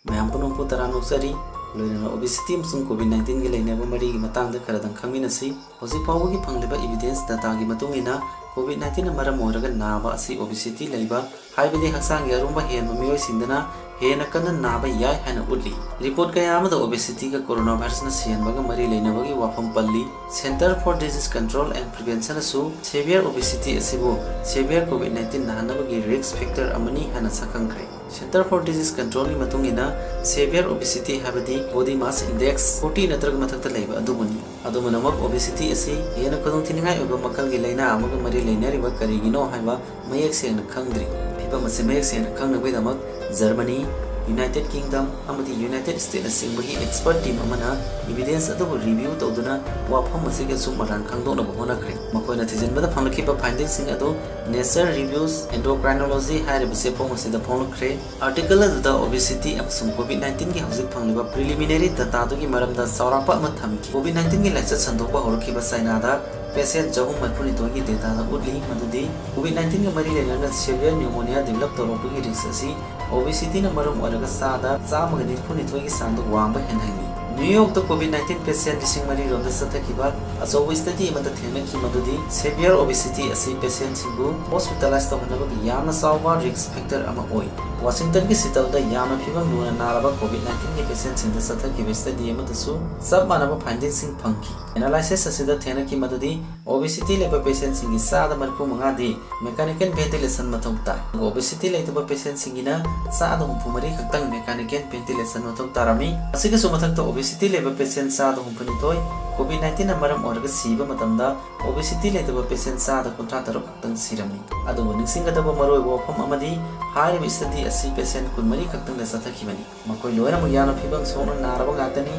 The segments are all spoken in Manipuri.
मैम पुनमपु तरानोक्सरी लोइना ओबेसिटी अमसुंग कोविड-19 गे लेनेबा मरी गी मतंगदा खरदं खंगमिनसी हौजिक फावबगी फंगलेबा एविडेंस डाटा गी मतुंगिना कोविड-19 मरम ओरगा नाबा असि ओबेसिटी लेबा हाइबदि हक्सांगी अरुंबा हेनबा मियोय सिंदना हेन कन्न नाबा याय हैन उडली रिपोर्ट कया अमदा ओबेसिटी का कोरोना वायरस न सियनबगा मरी लेनेबगी वाफम पल्ली centre for disease control and prevention असु सेवियर ओबेसिटी असिबो सेवियर कोविड-19 नाहनबगी रिस्क फैक्टर अमनी हैन सकंख्रे सेंटर फॉर डिजीज कंट्रोल की मतुंगिना सेवियर ओबेसिटी हाबदी बॉडी मास इंडेक्स 40 नत्रग मथक्ता लेबा अदुमनी अदुमनमक ओबेसिटी असि हेन खदुंग थिनिंगाय ओबा मकल गे लेना अमग मरी लेनरिबा करिगिनो हाइबा मयेक सेंग खंगद्री फिबा मसे मयेक सेंग खंगनबैदमक जर्मनी यूनाइटेड किंगडम अमदी यूनाइटेड स्टेट्स सिंबगी एक्सपर्ट टीम अमना एविडेंस अदुबु रिव्यू तौदुना वाफम मसिगे सुमरान खंगदोनबो होनाख्रे मखोयना थिजिनबदा फंगलखिबा फाइंडिंग सिंग अदु नेचर रिव्यूज एंडोक्राइनोलॉजी हाइरबसे पोंगसिदा फोंगलख्रे आर्टिकल अदुदा ओबेसिटी अमसुंग कोविड-19 की हौजिक फंगलिबा प्रिलिमिनरी डाटा दुगी मरमदा सौरापा अमा थमकी कोविड-19 की लाइचत संदोबा होरखिबा चाइनादा पेशेंट जहुम मरपुनितो की डेटा उडली मदुदी कोविड-19 के मरी लेना सेवियर न्यूमोनिया डेवलप तौरपगी रिस्क असि ओबेसिटी न मरम ओरगा सादा चामग निफुनितो की सांदो वांबा हेनहैनी न्यूयॉर्क तो कोविड-19 पेशेंट लिसिंग मरी रोमदा सथकिबा अचौब स्टडी मत थेनकी मदुदी सेवियर ओबेसिटी असि पेशेंट सिंगु हॉस्पिटलाइज तौहनबगी यामना सावबा रिस्क फैक्टर अमा ओइ वाशिंगटन की सिटलदा यामना फिबम लुना नारबा कोविड-19 के पेशेंट सिंग सथकिबा स्टडी मदसु सब मानबा फाइंडिंग सिंग फंकी एनालिसिस असिदा थेनकी मदुदी ओबेसिटी लेबा पेशेंट सिंगी सादा मरपु मंगादी मैकेनिकल वेंटिलेशन मथौता ओबेसिटी लेतबा पेशेंट सिंगिना सादा हुमफुमरी खक्तंग मैकेनिकल वेंटिलेशन मथौता रामी असिगा सुमथक्ता ओबेसिटी लेबा पेशेंट सादा हुमफुनितोय कोविड-19 मरम ओरगा सीबा मतमदा ओबेसिटी लेतबा पेशेंट सादा 53 खक्तंग सिरमी अदुबु निसिंगदबा मरोय वफम अमदी हारिबा स्टडी असि पेशेंट 19 खक्तंग सथखिबनी मकोय लोयना मुयाना फिबम सोना नारबा गातनी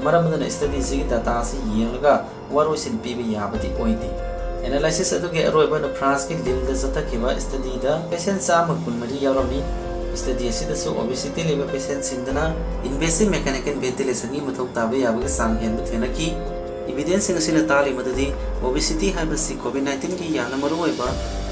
मरमदना स्टडी सिगी डाटा से येंगलगा वारोसिन पीबा याबदी ओइदे एनालिसिस अदुगे अरोयबन फ्रांस की लिल द सथखिबा स्टडी दा पेशेंट साम 19 यावरमी स्टडी असिदसु ओबेसिटी लेबा पेशेंट सिंगदना इन्वेसिव मैकेनिकल वेंटिलेशन की मथौ ताबे याबगे सांग हेंब थेनकी एविडेंस सिंगसिना ताली मददी ओबेसिटी हाइबसी कोविड-19 की याना मरुओइबा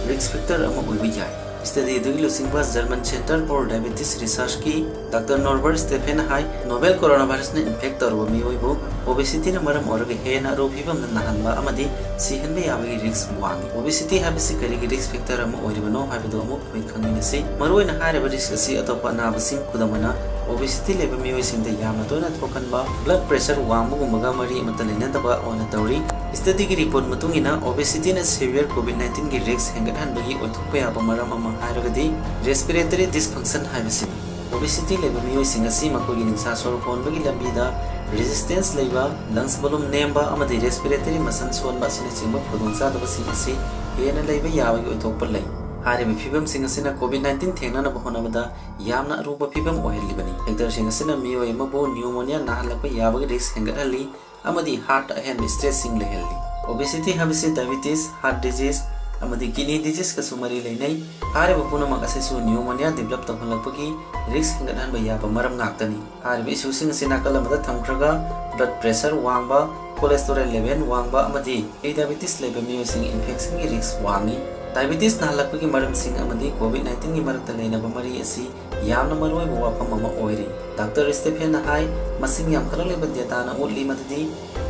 रिस्क फैक्टर अमा ओइबा याय स्टडी दुगी लुसिंगबा German centre for diabetes research की डॉक्टर नॉर्बर्ट स्टेफेन हाई नोवेल कोरोना वायरस ने इन्फेक्ट तौरबा मियोइबो ओबेसिटी न मरम ओरगा हेना रोफिबम न नाहनबा अमदी सिहनबे याबगी रिस्क वांगी ओबेसिटी हाइबसी करिगी रिस्क फैक्टर अमा ओइरिबनो हाइबदो अमु खोइ खंगिनसि मरुइना हाइरबा रिस्क असि अतोपा नाबसिंग खुदमना ओबेसिटी लेबा मियोइसिंगदा यामना तोइना थोकनबा ब्लड प्रेशर वांगबगुमगा मरी अमता लेनदबा ओना तौरी स्टडी की रिपोर्ट मतुंगिना ओबेसिटी न सेवियर कोविड-19 की रिस्क हेंगटहनबगी ओइथोकपा याबा मरम अमा हाइरगदी रेस्पिरेटरी डिसफंक्शन हाइबसि ओबेसिटी लेबा मियोइसिंग असि मकोगी निंसा सोर होनबगी लंबीदा रेजिस्टेंस लेबा लंग्स वॉल्यूम नेमबा अमदी रेस्पिरेटरी मसल सोनबा सिने चिंबा खुदोंचादबसि असि हेना लेबा याबगी ओइथोकपा लई हारिबा फिबम सिंग असिना कोविड-19 थेंगनानबा होनबदा यामना अरुबा फिबम ओहेलिबनी फैक्टर सिंग असिना मियोय अमबो न्यूमोनिया नाहलकपा याबगी रिस्क हेंगटहली अमदी हार्ट अहेन स्ट्रेस सिंग लेहेली ओबेसिटी हाबिसि डायबिटीज हार्ट डिजीज अमदी किडनी डिजीज का सुमरी लेनै हारिबा पुनमक असेसु न्यूमोनिया डेवलप तौहनलकपगी रिस्क हेंगटहनबा याबा मरम गाक्तनी हारिबा इशू सिंग असिना कलमदा थमख्रगा ब्लड प्रेशर वांगबा कोलेस्टेरोल लेवल वांगबा अमदी डायबिटीज लेबा मियोसिंग इन्फेक्शन की रिस्क वांगी डायबिटीज नाहलकपगी मरमसिंग अमदी कोविड-19 की मरक्ता लेनबा मरी असि यामना मरोयबा वाफम अमा ओइरी डॉक्टर स्टेफेन हाई मसिंग यामखरलेबा डेटाना उडली मददी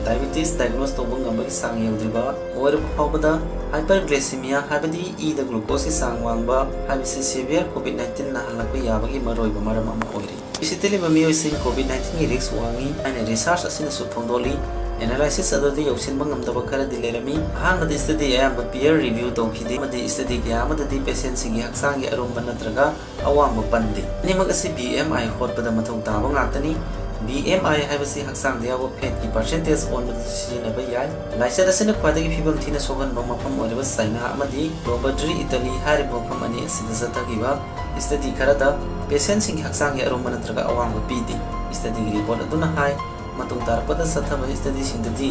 डायबिटीज डायग्नोस तौबा ngambagi sang yaudiba oirba fawbada hyperglycemia habadi ida glucose sang wangba habisi severe covid-19 nahalakba yabagi maroiba maram ama oiri bisiteli bamioi sing covid-19 gi risk wangi ane research asina su phongdoli analysis अदोदी यौसिनबा ngamdaba khara dilerami ahanbadi study ayamba peer review tawkhidi madi study kya amadadi patient singi haksangi aromba natraga awamba pandi nimag asi BMI hotpada mathau taba ngatani BMI habasi haksang deyawa fat ki percentage on the sinaba yai laisa dasina khwadagi fibam thina sogan ba mafam oriba China amadi Robert Italy hari mafam ani asida satagiba study kharada patient singi haksangi aromba natraga awamba pidi study report aduna hai matung tarpada sathaba study sindadi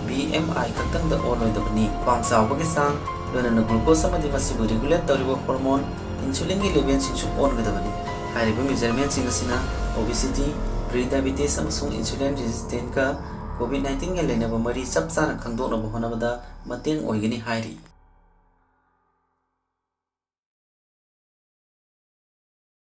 BMI kaktang da onoidabani pangsaubagi sang lona glucose amadi masibu regulate tawriba hormone insulin gi level sing su ongadabani hariba measurement sing asina obesity pre-diabetes amasung insulin resistant ka covid-19 ga lenaba mari chap chana khangdokna bahonabada mateng oigani hairi